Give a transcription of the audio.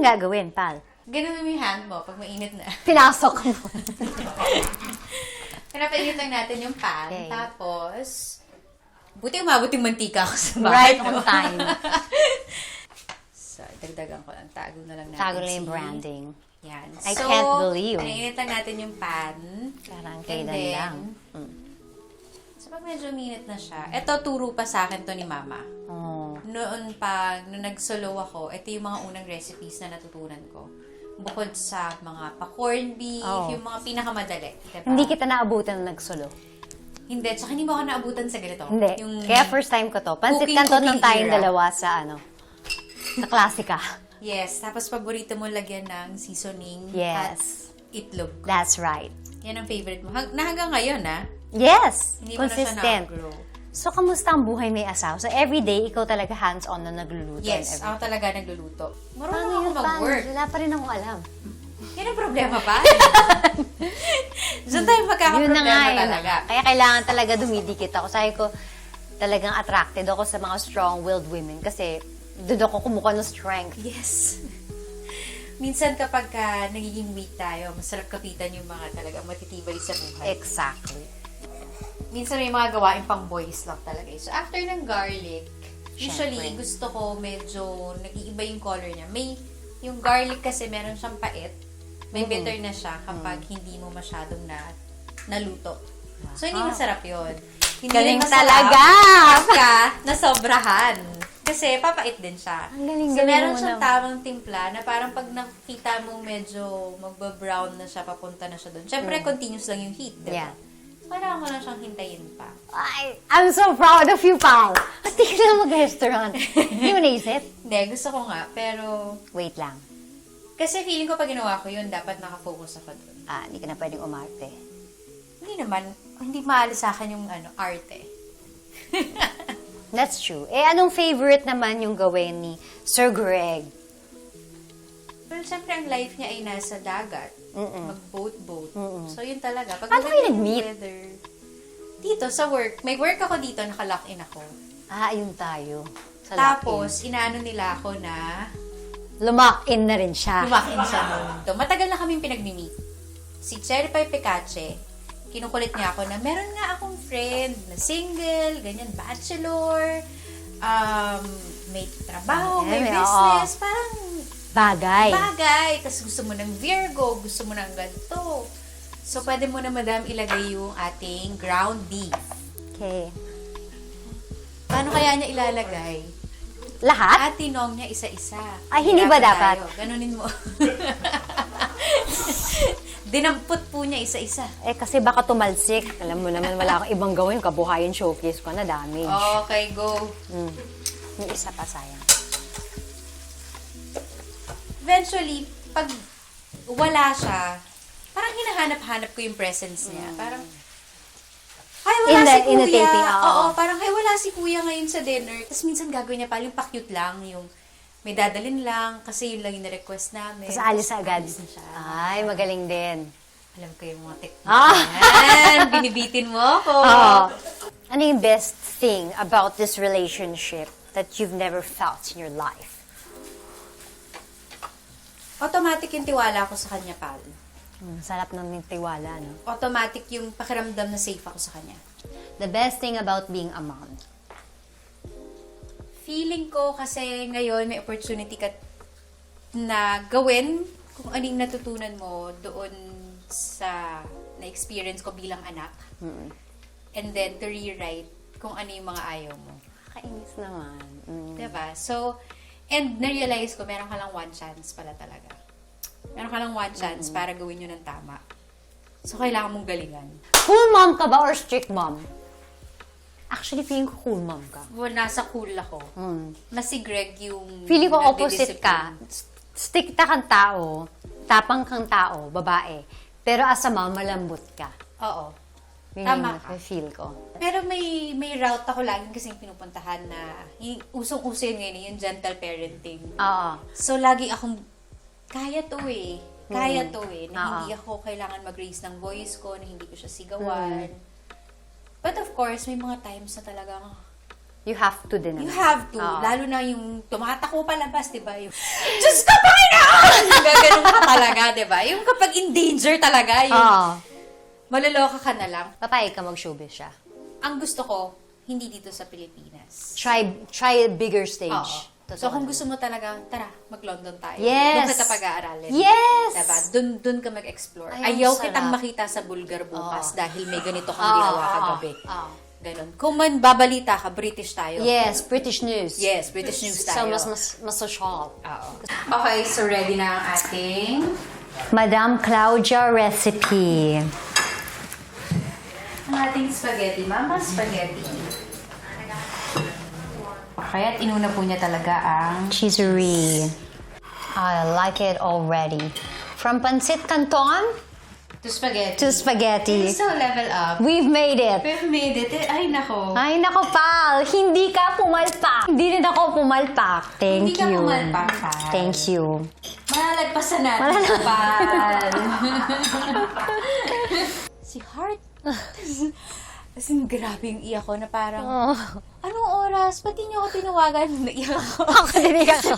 gagawin, pal? Ganun mo yung hand mo pag mainit na. Pinasok mo. Pinapainit lang natin yung pan. Okay. Tapos, buti umabot yung mantika ko sa bahay. Right on time. So, dagdagan ko lang. Tago na lang natin. Tago lang yung branding. Yan. I can't believe. Pinainit lang natin yung pan. Parang And kailan then, lang. So, pag medyo minute na siya, eto, turo pa sa akin to ni Mama. Oh. Noon pa, nung nag-solo ako, ito yung mga unang recipes na natutunan ko. Bukod sa mga pa-corned beef, Oh. yung mga pinakamadali. Diba? Hindi kita naabutan ng nagsolo. Hindi, tsaka hindi mo ako naabutan sa ganito. Hindi. Yung Kaya first time ko to. Pansit cooking kanton ng tayong era. dalawa sa sa klasika. Yes, tapos paborito mo lagyan ng seasoning at Yes. itlog. That's right. Yan ang favorite mo. Na hanggang ngayon, ha? Yes. Hindi mo na siya Consistent. na-grow. So, kamusta ang buhay may asawa? So, everyday, ikaw talaga hands-on na nagluluto. Yes, and ako talaga nagluluto. Marunong Paano ako yun, mag-work. Wala pa rin akong alam. Yan ang problema pa. Diyan tayo Yun na magkakaproblema nga, yun na talaga. nga. Kaya kailangan talaga dumidikit ako. Sabi ko, talagang attracted ako sa mga strong-willed women kasi doon ako kumukuha ng strength. Yes. Minsan kapag nagiging weak tayo, masarap kapitan yung mga talagang matitibay sa buhay. Exactly. Minsan may mga gawain pang boys lang talaga. So, after ng garlic, usually, Syempre. gusto ko medyo nag-iiba yung color niya. Yung garlic kasi meron siyang pait. May bitter na siya kapag hindi mo masyadong naluto. So, hindi masarap yun. Hindi Galing rin masarap talaga! Pagka nasobrahan. Kasi papait din siya. Ang galing, So, galing meron mo siyang naman. tamang timpla na parang pag nakita mong medyo magba-brown na siya, papunta na siya doon. Siyempre, continuous lang yung heat, diba? Yeah. Kailangan ko lang siyang hintayin pa. Ay, I'm so proud of you, Pao. At di ka na mag-restaurant. Hindi mo naisip? Hindi, gusto ko nga. Pero, Wait lang. kasi feeling ko pag ginawa ko yun, dapat nakafocus ako doon. Hindi ka na pwedeng umarte. Hindi naman, hindi maalis sa akin yung arte. That's true. Anong favorite naman yung gawin ni Sir Greg? Pero siyempre, ang life niya ay nasa dagat. Mag-boat. So, yun talaga. Pag Paano kayo maganda yung nag-meet? weather, dito, sa work. May work ako dito, naka-lock-in ako. Ayun tayo. Sa Tapos, inaano nila ako na Lumak-in na rin siya. lumakin siya noon. So, matagal na kaming pinag-meet. Si Cherry Pie Picache, kinukulit niya ako na meron nga akong friend na single, ganyan, bachelor, may trabaho, may Ay, business, parang Bagay. bagay. Tapos gusto mo ng Virgo, gusto mo ng ganito. So, pwede mo na, madam, ilagay yung ating ground beef. Okay. Paano kaya niya ilalagay? Lahat? At tinong niya isa-isa. Ay, hindi ba dapat? Tayo. Ganunin mo. Dinampot po niya isa-isa. Kasi baka tumalsik. Alam mo naman, wala akong ibang gawin. Kabuhayan showcase ko na damage. Okay, go. Yung isa pa, sayang. Eventually, pag wala siya, parang hinahanap-hanap ko yung presence niya. Parang, ay, wala si In the kuya. taping, oo. Oo, parang, ay, wala si kuya ngayon sa dinner. Tapos minsan gagawin niya pa, yung pa-cute lang, yung may dadalin lang, kasi yun lang yung na-request namin. Tapos alis agad. Alis na siya. Ay, magaling din. Alam ko yung mga technique Ah! yan. Binibitin mo ako. Ano yung best thing about this relationship that you've never felt in your life? Automatic yung tiwala ko sa kanya, pal. Sarap ng tiwala, no? Automatic yung pakiramdam na safe ako sa kanya. The best thing about being a mom. Feeling ko kasi ngayon may opportunity ka na gawin kung ano yung natutunan mo doon sa na-experience ko bilang anak. And then to rewrite kung ano yung mga ayaw mo. Kainis naman. Diba? So, and na-realize ko meron ka lang one chance pala talaga. Meron ka lang one chance para gawin yun ng tama. So, kailangan mong galingan. Cool mom ka ba or strict mom? Actually, feeling ko cool mom ka. Well, nasa cool ako. Mas si Greg yung Feeling ko opposite ka. nagdidiscipline. Strict kang tao, tapang kang tao, babae. Pero as a mom, malambot ka. Oo. Yun Tama yung ka. feel ko. Pero may route ako laging kasing pinupuntahan na usong-uso yun ngayon, yung gentle parenting. Oo. So, lagi akong, kaya to eh. Kaya to eh. Na Oo. hindi ako kailangan mag-raise ng voice ko, na hindi ko siya sigawan. But of course, may mga times na talagang You have to din. You naman. have to. Oo. Lalo na yung tumatako palabas, di ba? Yung, Diyos ka, Panginoon! Gaganon ka talaga, di ba? Yung kapag in danger talaga, yung Oo. malaloka ka na lang. Papayag ka mag-showbiz siya. Ang gusto ko, hindi dito sa Pilipinas. Try a bigger stage. Oo. So kung gusto mo talaga, tara, mag-London tayo. Yes! Doon kita pag-aaralin. Yes! Diba? Doon ka mag-explore. Ayaw, Ayaw sarap. kitang makita sa Bulgar bukas dahil may ganito kang Oo, ginawa oo, kagabi. oo. Ganon. Kung man babalita ka, British tayo. Yes, British news. Yes, British news So, tayo. mas social. Oo. Okay, so ready na ang ating... Madam Claudia recipe. Ang ating spaghetti. Mama spaghetti. Okay, at inuna po niya talaga ang... Cheesery. I like it already. From pancit canton To spaghetti. to spaghetti. So, level up. We've made it. We've made it. Ay, nako. Ay, nako, pal. Hindi ka pumalpak. Hindi rin ako pumalpak. Thank Hindi ka you. pumalpak, pal. Thank you. Malalagpasan natin, pal. Si Heart. As in, grabe yung iyak ko na parang, Oh. anong oras? Ba't di niyo ako tinawagan? Naiyak ako. Ako din ako.